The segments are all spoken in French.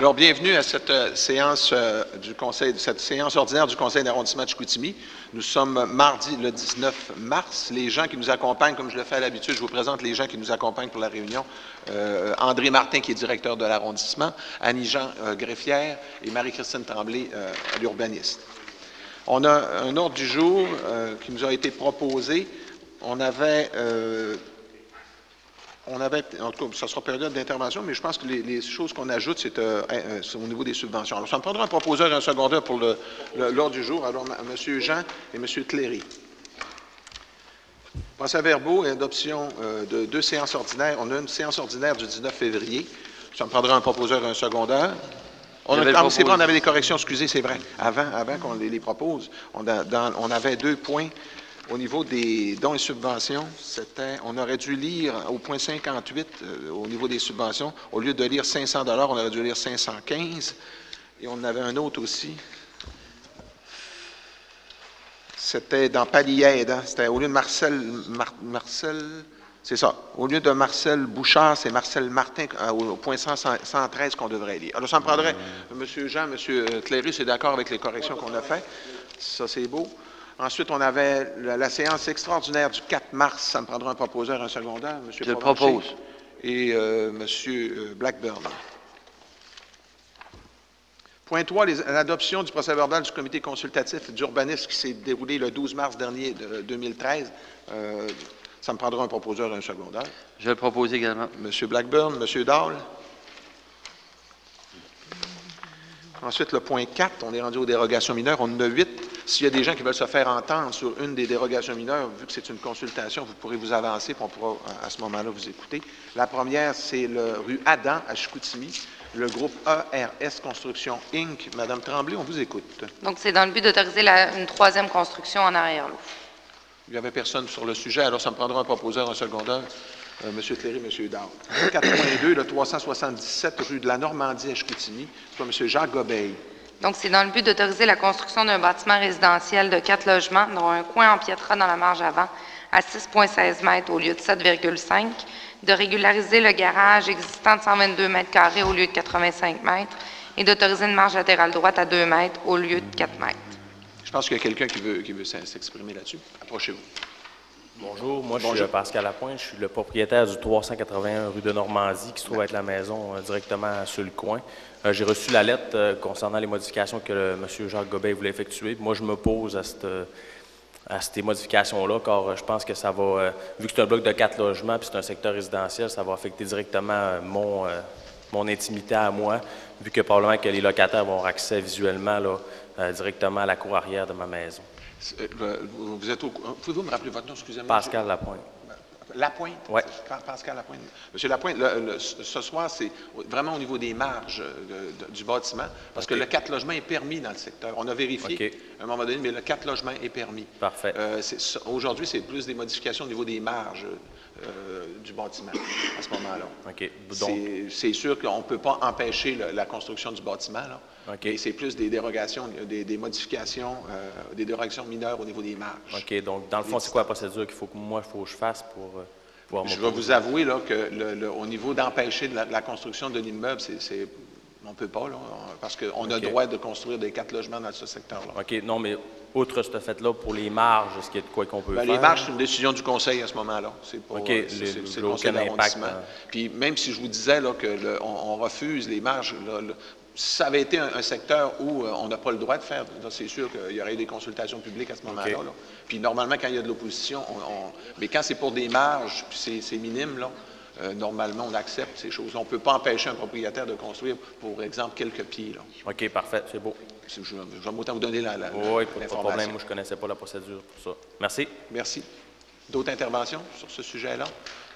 Alors, bienvenue à cette séance ordinaire du Conseil d'arrondissement de Chicoutimi. Nous sommes mardi le 19 mars. Les gens qui nous accompagnent, comme je le fais à l'habitude, je vous présente les gens qui nous accompagnent pour la réunion. André Martin, qui est directeur de l'arrondissement, Annie-Jean Greffière et Marie-Christine Tremblay, l'urbaniste. On a un ordre du jour qui nous a été proposé. On avait, en tout cas, ça sera période d'intervention, mais je pense que les choses qu'on ajoute, c'est au niveau des subventions. Alors, ça me prendra un proposeur et un secondaire pour l'ordre du jour. Alors, M. Jean et M. Cléry. Procès-verbaux et adoption de deux séances ordinaires. On a une séance ordinaire du 19 février. Ça me prendra un proposeur et un secondaire. C'est vrai, on avait des corrections, excusez, c'est vrai. Avant qu'on les propose, on avait 2 points. Au niveau des dons et subventions, on aurait dû lire au point 58, au niveau des subventions, au lieu de lire 500 $, on aurait dû lire 515. Et on en avait un autre aussi. C'était dans Paliède, hein? C'était au lieu de Marcel, c'est ça. Au lieu de Marcel Bouchard, c'est Marcel Martin au point 113 qu'on devrait lire. Alors, ça me prendrait, M. Jean, M. Cléry, c'est d'accord avec les corrections qu'on a faites. Ça, c'est beau. Ensuite, on avait la séance extraordinaire du 4 mars. Ça me prendra un proposeur, un secondaire. M. Je le propose. Et M. Blackburn. Point 3, l'adoption du procès-verbal du comité consultatif d'urbanisme qui s'est déroulé le 12 mars dernier de 2013. Ça me prendra un proposeur, un secondaire. Je vais le proposer également. M. Blackburn, M. Dahl. Ensuite, le point 4, on est rendu aux dérogations mineures. On en a 8. S'il y a des gens qui veulent se faire entendre sur une des dérogations mineures, vu que c'est une consultation, vous pourrez vous avancer, puis on pourra à ce moment-là vous écouter. La première, c'est le rue Adam à Chicoutimi, le groupe ERS Construction Inc. Madame Tremblay, on vous écoute. Donc, c'est dans le but d'autoriser une troisième construction en arrière-lot. Il n'y avait personne sur le sujet, alors ça me prendra un proposeur, un secondaire. M. Cléry, M. Dahl. 4.2, le 377 rue de la Normandie à Chicoutimi, soit M. Jacques Gobeil. Donc, c'est dans le but d'autoriser la construction d'un bâtiment résidentiel de 4 logements, dont un coin empiétrera dans la marge avant à 6,16 mètres au lieu de 7,5, de régulariser le garage existant de 122 mètres carrés au lieu de 85 mètres et d'autoriser une marge latérale droite à 2 mètres au lieu de 4 mètres. Je pense qu'il y a quelqu'un qui veut s'exprimer là-dessus. Approchez-vous. Bonjour, moi je suis Pascal Lapointe, je suis le propriétaire du 381 rue de Normandie qui se trouve être la maison directement sur le coin. J'ai reçu la lettre concernant les modifications que M. Jacques Gobeil voulait effectuer. Moi je m'oppose à ces modifications-là car je pense que ça va, vu que c'est un bloc de 4 logements puis c'est un secteur résidentiel, ça va affecter directement mon intimité à moi, vu que probablement que les locataires vont avoir accès visuellement là, directement à la cour arrière de ma maison. Vous êtes pouvez-vous me rappeler votre nom, excusez-moi? Pascal Lapointe. Lapointe? Oui. Pascal Lapointe. Monsieur Lapointe, ce soir, c'est vraiment au niveau des marges du bâtiment, parce que le 4 logements est permis dans le secteur. On a vérifié à un moment donné, mais le 4 logements est permis. Parfait. Aujourd'hui, c'est plus des modifications au niveau des marges du bâtiment à ce moment-là. OK. C'est sûr qu'on ne peut pas empêcher la construction du bâtiment, là. Okay. Et c'est plus des dérogations, des modifications, des dérogations mineures au niveau des marges. OK. Donc, dans le fond, c'est quoi la procédure qu'il faut que je fasse pour pouvoir Je vais vous avouer là, que au niveau d'empêcher la construction d'un immeuble, on ne peut pas, là, parce qu'on a le droit de construire des 4 logements dans ce secteur-là. OK. Non, mais outre ce fait-là, pour les marges, est-ce qu'il y a de quoi qu'on peut faire? Les marges, c'est une décision du conseil à ce moment-là. C'est pas, OK. c'est le conseil d'arrondissement. Puis même si je vous disais là, qu'on refuse les marges, si ça avait été un secteur où on n'a pas le droit de faire, c'est sûr qu'il y aurait eu des consultations publiques à ce moment-là. Là. Puis normalement, quand il y a de l'opposition, mais quand c'est pour des marges, puis c'est minime, là, normalement, on accepte ces choses. On ne peut pas empêcher un propriétaire de construire, pour exemple, quelques pieds. Là. OK, parfait, c'est beau. Je vais autant vous donner oui, pas de problème. Moi, je ne connaissais pas la procédure pour ça. Merci. Merci. D'autres interventions sur ce sujet-là?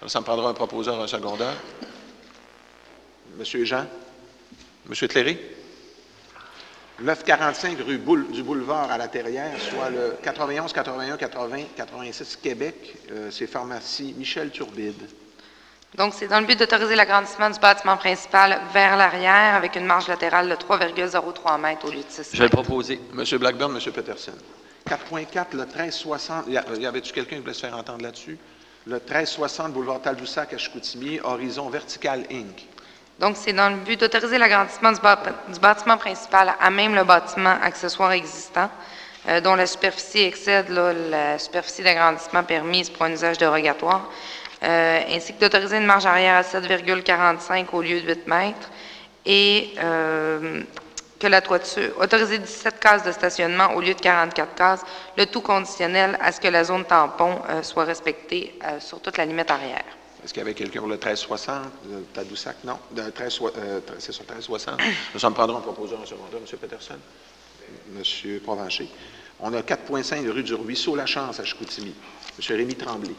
Ça me prendra un proposeur, un secondaire. Monsieur Jean? Monsieur Cléry? 945 rue du Boulevard à la Terrière, soit le 91 81 80 86 Québec, c'est pharmacie Michel Turbide. Donc, c'est dans le but d'autoriser l'agrandissement du bâtiment principal vers l'arrière avec une marge latérale de 3,03 mètres au lieu de 6 mètres. Je vais le proposer. M. Blackburn, M. Peterson. 4.4, le 1360, y avait-tu quelqu'un qui voulait se faire entendre là-dessus? Le 1360 boulevard Tadoussac à Chicoutimi, Horizon Vertical Inc. Donc, c'est dans le but d'autoriser l'agrandissement du bâtiment principal à même le bâtiment accessoire existant, dont la superficie excède la superficie d'agrandissement permise pour un usage dérogatoire, ainsi que d'autoriser une marge arrière à 7,45 au lieu de 8 mètres, et que la toiture, autoriser 17 cases de stationnement au lieu de 44 cases, le tout conditionnel à ce que la zone tampon soit respectée sur toute la limite arrière. Est-ce qu'il y avait quelqu'un pour le 1360, Tadoussac? Non. C'est sur 1360. Nous en prendrons un proposeur en secondaire, M. Peterson. M. Provencher. On a 4,5 rue du Ruisseau La Chance à Chicoutimi. M. Rémy Tremblay.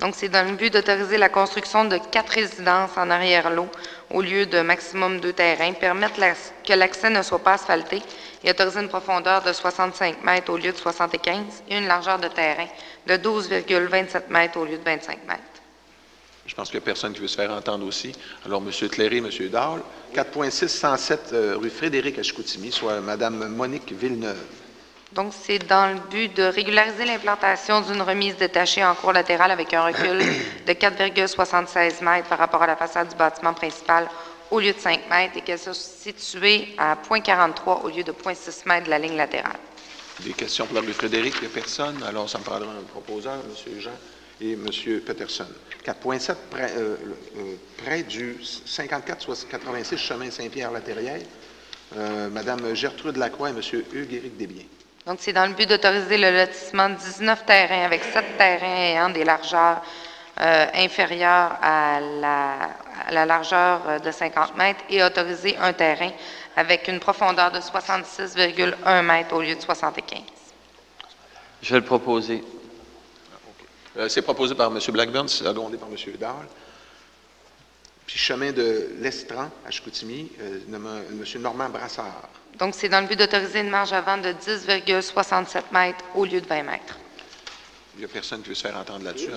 Donc, c'est dans le but d'autoriser la construction de 4 résidences en arrière-lot au lieu de maximum 2 terrains, permettre que l'accès ne soit pas asphalté et autoriser une profondeur de 65 mètres au lieu de 75 et une largeur de terrain de 12,27 mètres au lieu de 25 mètres. Je pense qu'il n'y a personne qui veut se faire entendre aussi. Alors, M. Cléré, M. Dahl, 4,607 rue Frédéric à Chicoutimi, soit Mme Monique Villeneuve. Donc, c'est dans le but de régulariser l'implantation d'une remise détachée en cour latérale avec un recul de 4,76 mètres par rapport à la façade du bâtiment principal au lieu de 5 mètres et qu'elle soit située à 0,43 au lieu de 0,6 mètres de la ligne latérale. Des questions pour la rue Frédéric? Il n'y a personne. Alors, ça me prendra un proposeur, M. Jean et M. Peterson. 4,7 près du 54-86 chemin Saint-Pierre-la-Terrière. Mme Gertrude Lacroix et M. Hugues-Éric Desbiens. Donc, c'est dans le but d'autoriser le lotissement de 19 terrains avec 7 terrains ayant des largeurs inférieures à la largeur de 50 mètres et autoriser un terrain avec une profondeur de 66,1 mètres au lieu de 75. Je vais le proposer. C'est proposé par M. Blackburn, c'est secondé par M. Dahl. Puis chemin de l'Estran à Chicoutimi, M. Normand Brassard. Donc, c'est dans le but d'autoriser une marge avant de 10,67 mètres au lieu de 20 mètres. Il n'y a personne qui veut se faire entendre là-dessus.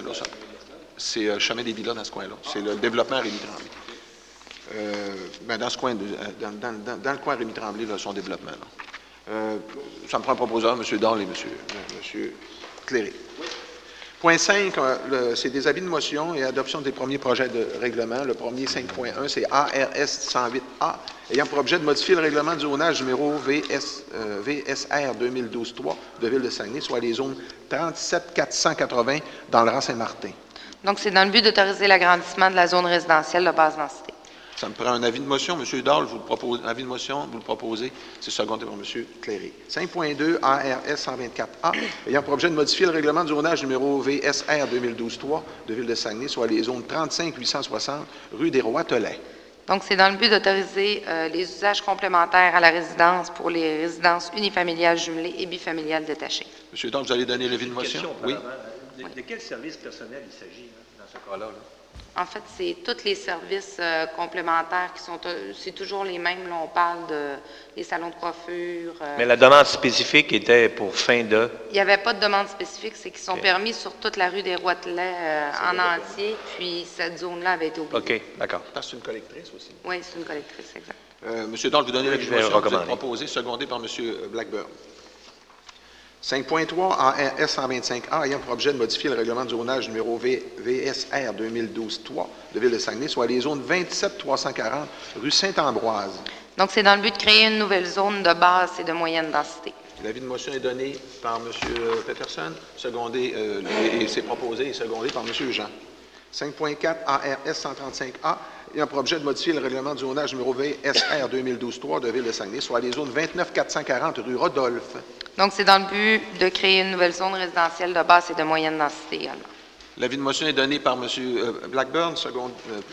C'est chemin des Villas dans ce coin-là. C'est le développement Rémy Tremblay. Dans ce coin, dans le coin Rémy Tremblay, là, son développement. Ça me prend un proposeur, M. Dahl et M. Cléré. Point 5, c'est des avis de motion et adoption des premiers projets de règlement. Le premier, 5.1, c'est ARS 108A, ayant pour objet de modifier le règlement du zonage numéro VSR 2012-3 de Ville de Saguenay, soit les zones 37-480 dans le rang Saint-Martin. Donc, c'est dans le but d'autoriser l'agrandissement de la zone résidentielle de basse densité. Ça me prend un avis de motion. M. Dahl, vous le proposez. Avis de motion, vous le proposez. C'est secondé par M. Cléré. 5.2, ARS 124A, ayant pour objet de modifier le règlement du zonage numéro VSR 2012-3 de Ville de Saguenay, soit les zones 35-860, rue des Rois-Tolets. Donc, c'est dans le but d'autoriser les usages complémentaires à la résidence pour les résidences unifamiliales jumelées et bifamiliales détachées. M. Dahl, vous allez donner l'avis de motion? Oui. De quel service personnel il s'agit dans ce cas-là? En fait, c'est tous les services complémentaires qui sont, c'est toujours les mêmes. Là, on parle des salons de coiffure. Mais la demande spécifique était pour fin de? Il n'y avait pas de demande spécifique, c'est qu'ils sont permis sur toute la rue des Rois-Telets en entier, puis cette zone-là avait été oubliée. OK, d'accord. C'est une collectrice aussi. Oui, c'est une collectrice, exact. M. Dahl, vous donnez la motion, vous êtes proposé, secondé par M. Blackburn. 5.3, ARS 125A, ayant pour objet de modifier le règlement du zonage numéro VSR 2012-3 de Ville de Saguenay, soit les zones 27-340, rue Saint-Ambroise. Donc, c'est dans le but de créer une nouvelle zone de basse et de moyenne densité. L'avis de motion est donné par M. Peterson, secondé, et c'est proposé et secondé par M. Jean. 5.4, ARS 135A, ayant pour objet de modifier le règlement du zonage numéro VSR 2012-3 de Ville de Saguenay, soit les zones 29-440, rue Rodolphe. Donc, c'est dans le but de créer une nouvelle zone résidentielle de basse et de moyenne densité également. L'avis de motion est donné par M. Blackburn,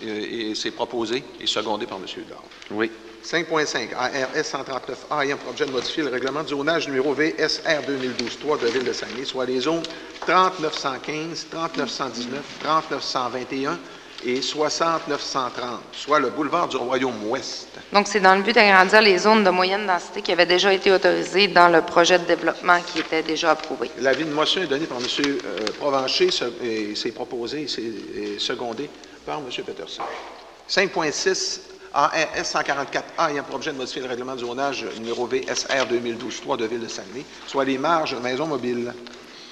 et c'est proposé et secondé par M. Dahl. Oui. 5.5, ARS 139A, ayant pour objet de modifier le règlement du zonage numéro VSR 2012-3 de Ville de Saguenay, soit les zones 3915, 3919, 3921 et 6930, soit le boulevard du Royaume-Ouest. Donc, c'est dans le but d'agrandir les zones de moyenne densité qui avaient déjà été autorisées dans le projet de développement qui était déjà approuvé. L'avis de motion est donné par M. Provencher et c'est proposé et secondé par M. Peterson. 5.6, ARS 144A, ayant pour objet de modifier le règlement du zonage numéro VSR 2012-3 de Ville de Saguenay, soit les marges maisons mobiles.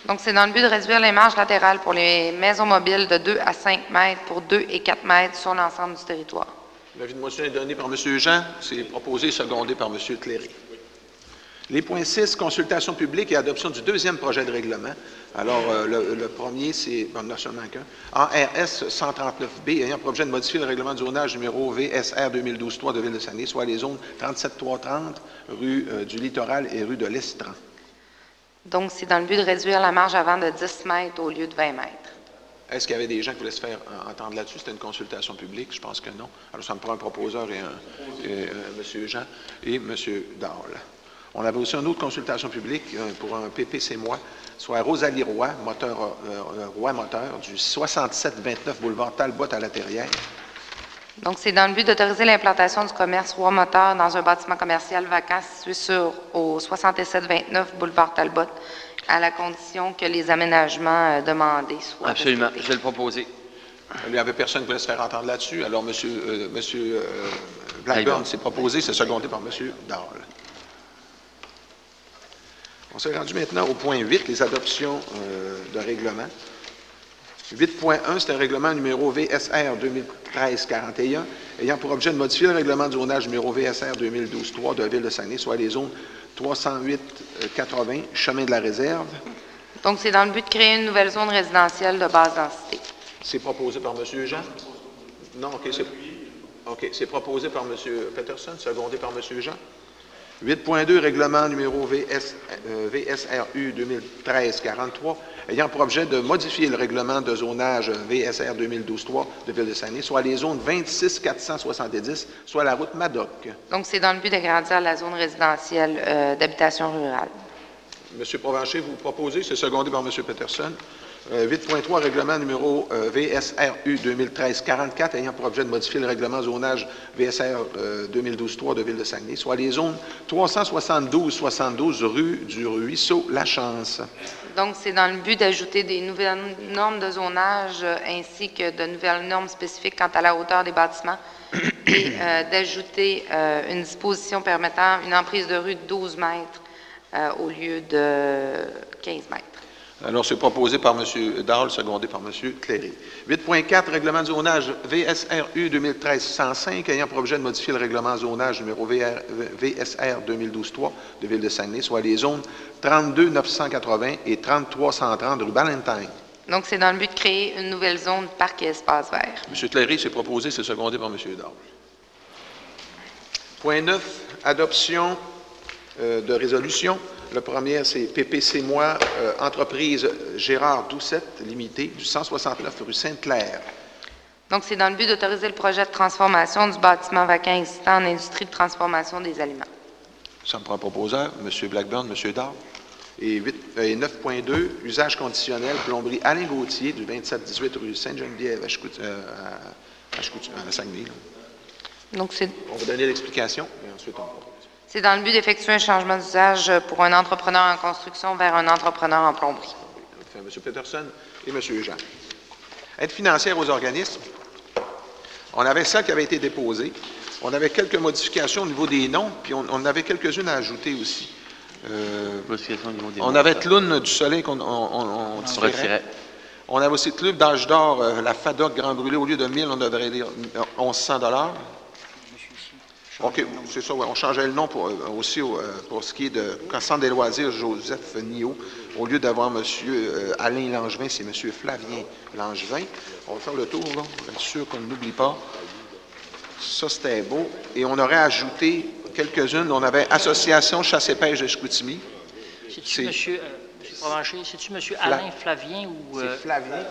Donc, c'est dans le but de réduire les marges latérales pour les maisons mobiles de 2 à 5 mètres pour 2 et 4 mètres sur l'ensemble du territoire. L'avis de motion est donné par M. Jean. C'est proposé et secondé par M. Cléry. Les points 6, consultation publique et adoption du deuxième projet de règlement. Alors, le premier, c'est, bon, non seulement qu'un, en RS 139B, ayant pour objet de modifier le règlement de zonage numéro VSR 2012-3 de Ville-de-Saguenay, soit les zones 37330, rue du Littoral et rue de l'Estran. Donc, c'est dans le but de réduire la marge avant de 10 mètres au lieu de 20 mètres. Est-ce qu'il y avait des gens qui voulaient se faire entendre là-dessus? C'était une consultation publique? Je pense que non. Alors, ça me prend un proposeur et M. Jean et M. Dahl. On avait aussi une autre consultation publique pour un PPC-moi, soit Rosalie Roy, Roy Moteur, du 6729 boulevard Talbot à La Terrière. Donc, c'est dans le but d'autoriser l'implantation du commerce Roy Moteur dans un bâtiment commercial vacant situé au 6729 boulevard Talbot, à la condition que les aménagements demandés soient Absolument. respectés. Je vais le proposer. Il n'y avait personne qui voulait se faire entendre là-dessus. Alors, M. Blackburn s'est proposé, c'est secondé par M. Dahl. On s'est rendu maintenant au point 8, les adoptions de règlement. 8.1, c'est un règlement numéro VSR 2013-41, ayant pour objet de modifier le règlement de zonage numéro VSR 2012-3 de la Ville-de-Saguenay, soit les zones 308-80, chemin de la réserve. Donc, c'est dans le but de créer une nouvelle zone résidentielle de basse densité. C'est proposé par M. Jean? Non, OK, c'est proposé par M. Peterson, secondé par M. Jean. 8.2, règlement numéro VSRU 2013-43, ayant pour objet de modifier le règlement de zonage VSR 2012-3 de Ville-de-Saguenay, soit les zones 26-470, soit la route Madoc. Donc, c'est dans le but d'agrandir la zone résidentielle d'habitation rurale. M. Provencher, vous proposez, c'est secondé par M. Peterson. 8.3, règlement numéro VSRU 2013-44, ayant pour objet de modifier le règlement zonage VSR 2012-3 de Ville-de-Saguenay, soit les zones 372-72 rue du Ruisseau La Chance. Donc, c'est dans le but d'ajouter des nouvelles normes de zonage ainsi que de nouvelles normes spécifiques quant à la hauteur des bâtiments et d'ajouter une disposition permettant une emprise de rue de 12 mètres au lieu de 15 mètres. Alors, c'est proposé par M. Dahl, secondé par M. Cléry. 8.4, règlement de zonage VSRU 2013-105, ayant pour objet de modifier le règlement de zonage numéro VSR 2012-3 de Ville-de-Saguenay, soit les zones 32-980 et 33-130 rue Ballantyne. Donc, c'est dans le but de créer une nouvelle zone parc et espace vert. M. Cléry, c'est proposé, c'est secondé par M. Dahl. Point 9, adoption de résolution. Le premier, c'est PPC-moi, entreprise Gérard Doucette, limitée, du 169 rue Sainte-Claire. Donc, c'est dans le but d'autoriser le projet de transformation du bâtiment vacant existant en industrie de transformation des aliments. Ça me prend proposeur, M. Blackburn, M. Dahl. Et 9.2, usage conditionnel, plomberie Alain Gauthier, du 27-18 rue Sainte-Geneviève à Saguenay. Donc, on va donner l'explication, et ensuite on propose. C'est dans le but d'effectuer un changement d'usage pour un entrepreneur en construction vers un entrepreneur en plomberie. Enfin, M. Peterson et M. Jean. Aide financière aux organismes. On avait ça qui avait été déposé. On avait quelques modifications au niveau des noms, puis on avait quelques-unes à ajouter aussi. On avait Tloun du Soleil qu'on retirait. On avait aussi Club d'Âge d'Or, la FADOC Grand Brûlé, au lieu de 1000, on devrait lire 1100 $. OK, c'est ça, ouais. On changeait le nom pour ce qui est de Centre des loisirs Joseph Nio. Au lieu d'avoir M. Alain Langevin, c'est M. Flavien Langevin. On va faire le tour, là, pour être sûr qu'on n'oublie pas. Ça, c'était beau. Et on aurait ajouté quelques-unes. On avait Association Chasse et Pêche de Chicoutimi. C'est-tu M. Provencher, c'est-tu M. Alain Flavien ou... C'est Flavien.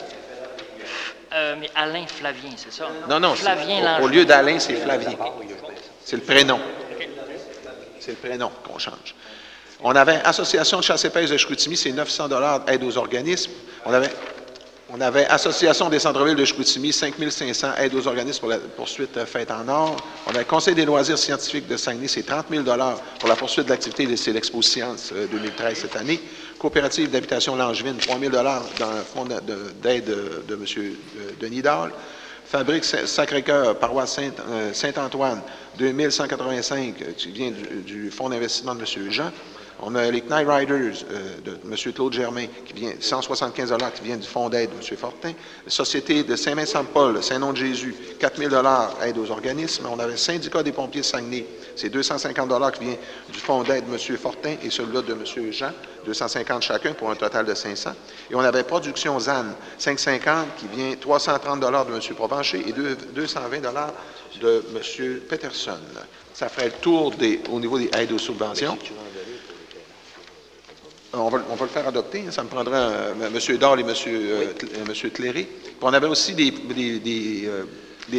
Mais Alain Flavien, c'est ça? Non, Flavien au lieu d'Alain, c'est Flavien. C'est le prénom. C'est le prénom qu'on change. On avait Association de chasse et pêche de Chicoutimi, c'est 900 $ aide aux organismes. On avait Association des centres-villes de Chicoutimi, 5 500 aide aux organismes pour la poursuite Fête en or. On avait Conseil des loisirs scientifiques de Saguenay, c'est 30 000 $ pour la poursuite de l'activité, c'est l'Expo Science 2013 cette année. Coopérative d'habitation Langevin, 3 000 $ dans le fonds d'aide de M. Denis Dahl. Fabrique Sacré-Cœur, paroisse Saint-Antoine, 2185, qui vient du fonds d'investissement de M. Jean. On a les Knight Riders de M. Claude Germain, qui vient 175 $ qui vient du fonds d'aide de M. Fortin. La Société de Saint-Vincent-de-Paul, Saint-Nom-de-Jésus, 4 000 $ aide aux organismes. On avait le Syndicat des pompiers de Saguenay, c'est 250 $ qui vient du fonds d'aide de M. Fortin et celui-là de M. Jean, 250 chacun pour un total de 500. Et on avait Production ZAN, 550 qui vient 330 $ de M. Provencher et 220 $ de M. Peterson. Ça ferait le tour au niveau des aides aux subventions. On va le faire adopter. Ça me prendra M. Dahl et M. Cléry. Puis on avait aussi des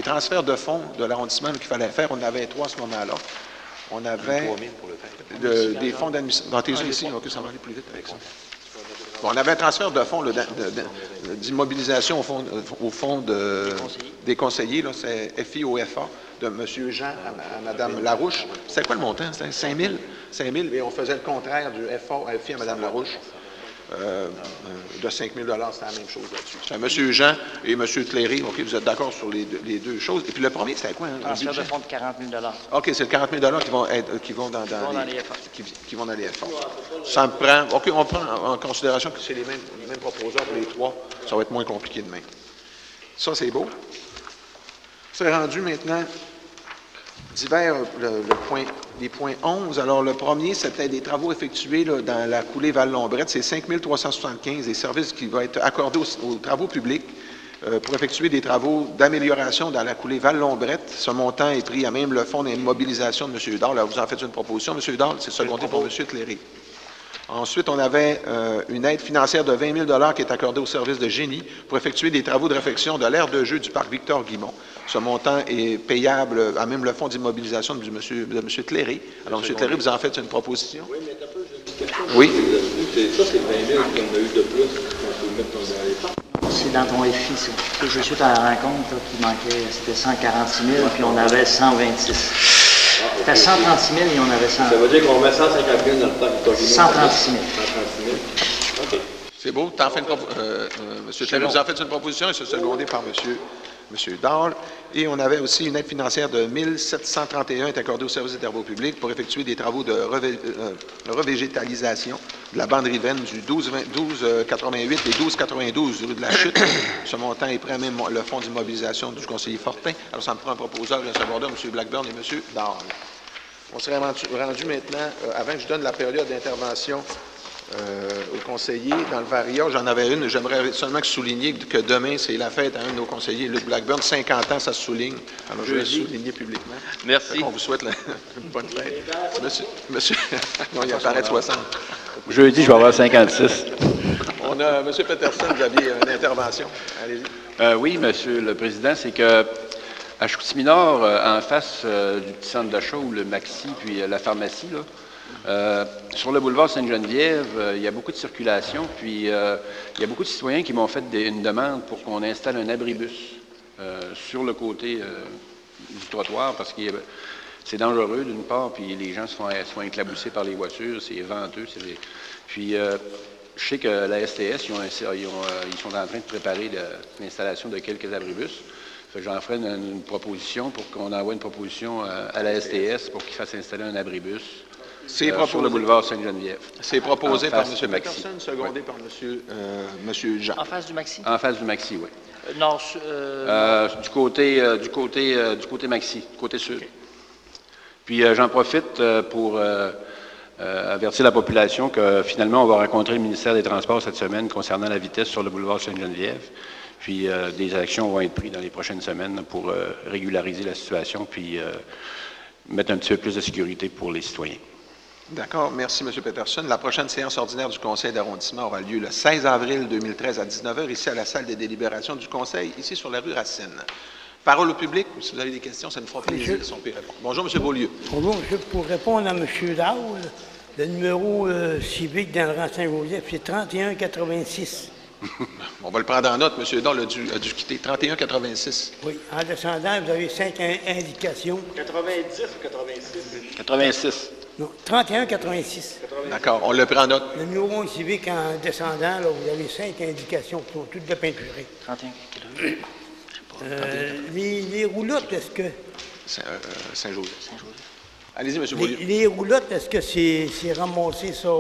transferts de fonds de l'arrondissement qu'il fallait faire. On en avait 3 à ce moment-là. On avait des fonds d'administration. Ici, OK, ça va aller plus vite avec ça. Bon, on avait un transfert de fonds d'immobilisation au fond des conseillers. C'est FIOFA de M. Jean à Mme Larouche. C'était quoi le montant? C'était 5 000? 5 000, et on faisait le contraire du FI à Mme Larouche. De 5 000 $, c'était la même chose là-dessus. C'est M. Jean et M. Cléry. OK, vous êtes d'accord sur les deux choses. Et puis le premier, c'était quoi? Transfert de fonds de 40 000 $. OK, c'est le 40 000 $ qui vont dans les FA. Ça me prend... OK, on prend en considération que c'est les mêmes proposeurs pour les 3. Ça va être moins compliqué demain. Ça, c'est beau. C'est rendu maintenant divers, les points 11. Alors, le premier, c'était des travaux effectués là, dans la coulée Val-Lombrette. C'est 5 375 des services qui vont être accordés aux travaux publics pour effectuer des travaux d'amélioration dans la coulée Val-Lombrette. Ce montant est pris à même le fonds d'immobilisation de M. Dahl. Là, vous en faites une proposition, M. Dahl. C'est secondé pour M. Cléry. Ensuite, on avait une aide financière de 20 000 $ qui est accordée au service de génie pour effectuer des travaux de réfection de l'aire de jeu du parc Victor-Guimont. Ce montant est payable à même le fonds d'immobilisation de M. Cléry. Alors, M. Cléry, vous en faites une proposition? Oui, mais t'as peu, j'ai une question. Oui. Ça, c'est 20 000 qu'on a eu de plus qu'on peut mettre dans les fonds. C'est dans ton FI, ça. Je suis à la rencontre là, qui manquait, c'était 146 000, puis on avait 126. C'était 136 000 et on avait 100. Ça veut dire qu'on met 150 000 dans le parc Victor-Guimont. 136 000. 136 000. OK. C'est beau. M. Cléry, vous en faites une proposition et c'est secondé par M. Dahl. Et on avait aussi une aide financière de 1 731 est accordée au service des travaux publics pour effectuer des travaux de revégétalisation de la bande riveraine du 1288 et 1292 rue de la Chute. Ce montant est pris à même le fonds d'immobilisation du conseiller Fortin. Alors, ça me prend un proposeur et un secondaire, M. Blackburn et M. Dahl. On serait rendu maintenant, avant que je donne la période d'intervention aux conseillers dans le Varia. J'en avais une. J'aimerais seulement souligner que demain, c'est la fête à un de nos conseillers, Luc Blackburn. 50 ans, ça se souligne. Alors, je vais le souligner publiquement. Merci. On vous souhaite une bonne fête. Monsieur, non, il apparaît 60. Jeudi, je vais avoir 56. On a, M. Peterson, vous aviez une intervention. Allez-y. Oui, Monsieur le Président, c'est que à Chicoutimi-Nord, en face du petit centre d'achat où le Maxi puis la pharmacie, là, sur le boulevard Sainte-Geneviève, il y a beaucoup de circulation, puis il y a beaucoup de citoyens qui m'ont fait une demande pour qu'on installe un abribus sur le côté du trottoir, parce que c'est dangereux d'une part, puis les gens se font éclaboussés par les voitures, c'est venteux. Puis je sais que la STS, ils sont en train de préparer l'installation de quelques abribus. J'en ferai une proposition pour qu'on envoie une proposition à la STS pour qu'ils fassent installer un abribus. Sur le boulevard Sainte-Geneviève. C'est proposé par M. Peterson, secondé par M. Jean. En face du Maxi? En face du Maxi, oui. Non, du côté Maxi, côté sud. Okay. Puis j'en profite pour avertir la population que finalement, on va rencontrer le ministère des Transports cette semaine concernant la vitesse sur le boulevard Sainte-Geneviève. Puis des actions vont être prises dans les prochaines semaines pour régulariser la situation puis mettre un petit peu plus de sécurité pour les citoyens. D'accord. Merci, M. Peterson. La prochaine séance ordinaire du Conseil d'arrondissement aura lieu le 16 avril 2013 à 19 h, ici à la salle des délibérations du Conseil, ici sur la rue Racine. Parole au public. Si vous avez des questions, ça nous fera plaisir si on peut répondre. Bonjour, M. Beaulieu. Bonjour, M. Pour répondre à M. Dahl, le numéro civique dans le rang Saint-Joseph, c'est 3186. On va le prendre en note. M. Dahl a dû quitter. 3186. Oui. En descendant, vous avez 5 indications. 90 ou 86? 86. Non, 3186. D'accord, on le prend en note. Le numéro civique en descendant, là, vous avez 5 indications qui sont toutes de peinturées. 31. Les roulottes, est-ce que... Saint-Joseph. Allez-y, M. Beaulieu. Les roulottes, est-ce que c'est ramassé ça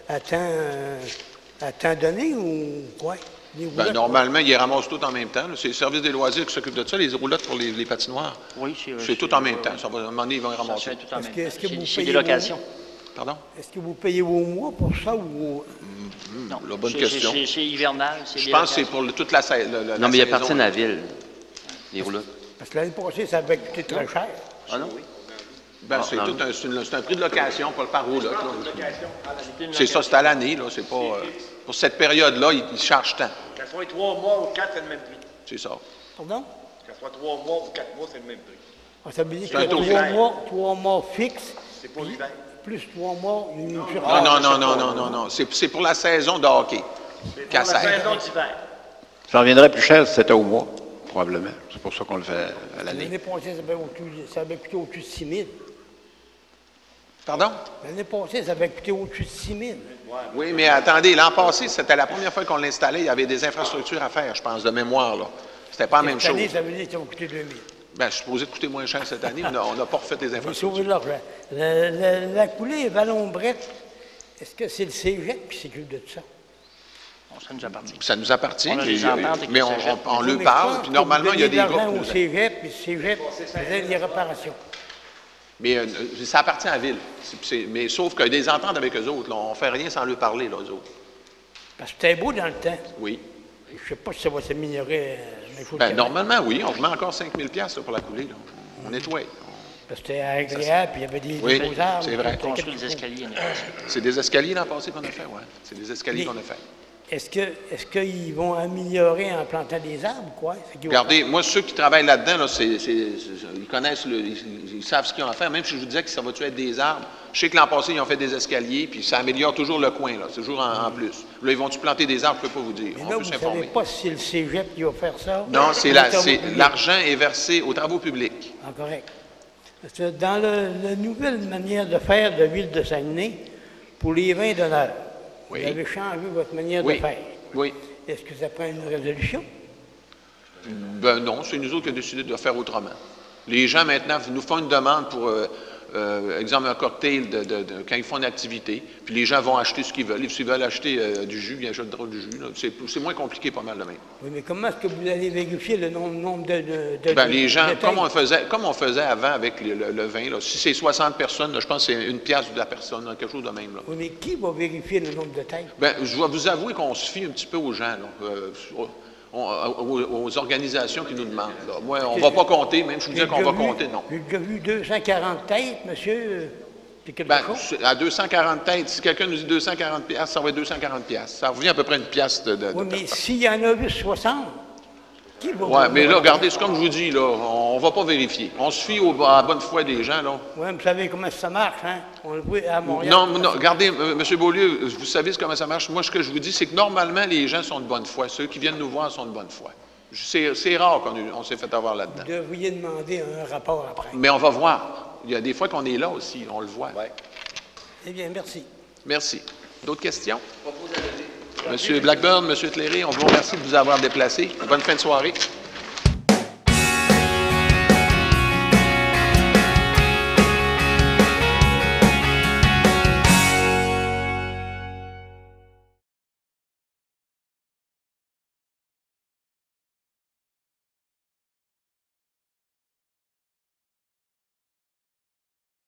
à temps donné ou quoi? Ben, normalement, ils ramassent tout en même temps. C'est le service des loisirs qui s'occupe de ça, les roulottes pour les patinoires. Oui, c'est tout en même temps. Ça va, à un moment donné, ils vont les ramasser. tout en même temps. Est-ce que vous C'est payez des locations. Pardon? Est-ce que vous payez au mois pour ça ou... Non, La bonne question. C'est hivernal. Je pense que c'est pour toute la saison. Non, mais ils appartiennent à la ville, les roulottes. Parce que l'année passée, ça avait coûté très cher. Ah non? Ben, c'est un prix de location, pas le par roulotte. C'est ça, c'est à l'année. Là. C'est pas, pour cette période-là, ils chargent tant. Qu'elle soit 3 mois ou 4, c'est le même prix. C'est ça. Pardon? Qu'elle soit 3 mois ou 4 mois, c'est le même prix. Ah, ça veut dire C'est un taux que 3 mois fixes, C'est pas l'hiver. plus 3 mois, une Non. C'est pour la saison de hockey. C'est pour la saison d'hiver. Ça reviendrait plus cher si c'était au mois, probablement. C'est pour ça qu'on le fait à l'année. L'année passée, ça avait coûté au-dessus de 6 000. Pardon? L'année passée, ça avait coûté au-dessus de 6 000. Oui, mais attendez, l'an passé, c'était la première fois qu'on l'installait. Il y avait des infrastructures à faire, je pense, de mémoire. Là. C'était pas la même Cette chose. année, ça veut dire que ça va coûter 2 000. Ben, je suis supposé de coûter moins cher cette année, mais on n'a pas refait les Vous infrastructures. sauvez de l'argent. La coulée Vallon-Brette, est-ce que c'est le cégep qui s'occupe de tout ça? Bon, ça nous appartient. Ça nous appartient, On a des ententes avec mais le on cégep. le Mais je parle, pense puis que normalement, vous il y a des donnez de gars... l'argent au cégep, puis le cégep faisait les réparations. Mais ça appartient à la ville. Mais sauf qu'il y a des ententes avec eux autres. Là. On ne fait rien sans leur parler, là, eux autres. Parce que c'était beau dans le temps. Oui. Je ne sais pas si ça va s'améliorer. Mais il faut Ben, le normalement, oui. On remet encore 5 000 $ pour la coulée. Là. On nettoie. Parce que c'était agréable, puis il y avait des Oui, beaux arbres. c'est vrai. Construire des escaliers. C'est des escaliers l'an passé qu'on a fait, oui. C'est des escaliers qu'on a fait. Est-ce qu'ils vont améliorer en plantant des arbres, quoi? Regardez, moi, ceux qui travaillent là-dedans, là, ils connaissent, ils savent ce qu'ils ont à faire. Même si je vous disais que ça va-tu être des arbres, je sais que l'an passé, ils ont fait des escaliers, puis ça améliore toujours le coin, là. C'est toujours en plus. Là, ils vont-tu planter des arbres, je ne peux pas vous dire. Mais On là, peut vous ne s'informer. savez pas si c'est le cégep qui va faire ça? Non, Ou l'argent est versé aux travaux publics. Ah, correct. Parce que dans la nouvelle manière de faire de Ville de Saguenay, pour les vins d'honneur, Oui. vous avez changé votre manière Oui. de faire. Oui. Est-ce que ça prend une résolution? Ben non, c'est nous autres qui avons décidé de faire autrement. Les gens, maintenant, nous font une demande pour, exemple, un cocktail quand ils font une activité, puis les gens vont acheter ce qu'ils veulent. S'ils veulent acheter du jus, ils achèteront du jus. C'est moins compliqué pas mal de même. Oui, mais comment est-ce que vous allez vérifier le nombre de Ben, les gens, de comme on faisait avant avec le vin, là, si c'est 60 personnes, là, je pense que c'est une pièce de la personne, là, quelque chose de même. Là. Oui, mais qui va vérifier le nombre de tailles? Ben, je dois vous avouer qu'on se fie un petit peu aux gens, là, aux organisations qui nous demandent. Là. Moi, on ne va pas compter, même si je vous dis qu'on va compter, non. J'ai déjà vu 240 têtes, monsieur. C'est quelque Ben, chose? à 240 têtes, si quelqu'un nous dit 240 piastres, ça va être 240 piastres. Ça revient à peu près une pièce de Oui, mais personne. s'il y en a vu 60, qui va... Oui, mais là, regardez, c'est comme je vous dis, là, on ne va pas vérifier. On se fie à la bonne foi des gens, là. Oui, vous savez comment ça marche, hein? On le voit à Montréal. Non, regardez, M. Beaulieu, vous savez comment ça marche. Moi, ce que je vous dis, c'est que normalement, les gens sont de bonne foi. Ceux qui viennent nous voir sont de bonne foi. C'est rare qu'on s'est fait avoir là-dedans. Vous devriez demander un rapport après. Mais on va voir. Il y a des fois qu'on est là aussi, on le voit. Eh bien, merci. Merci. D'autres questions? M. Blackburn, M. Tléry, on vous remercie de vous avoir déplacé. Bonne fin de soirée.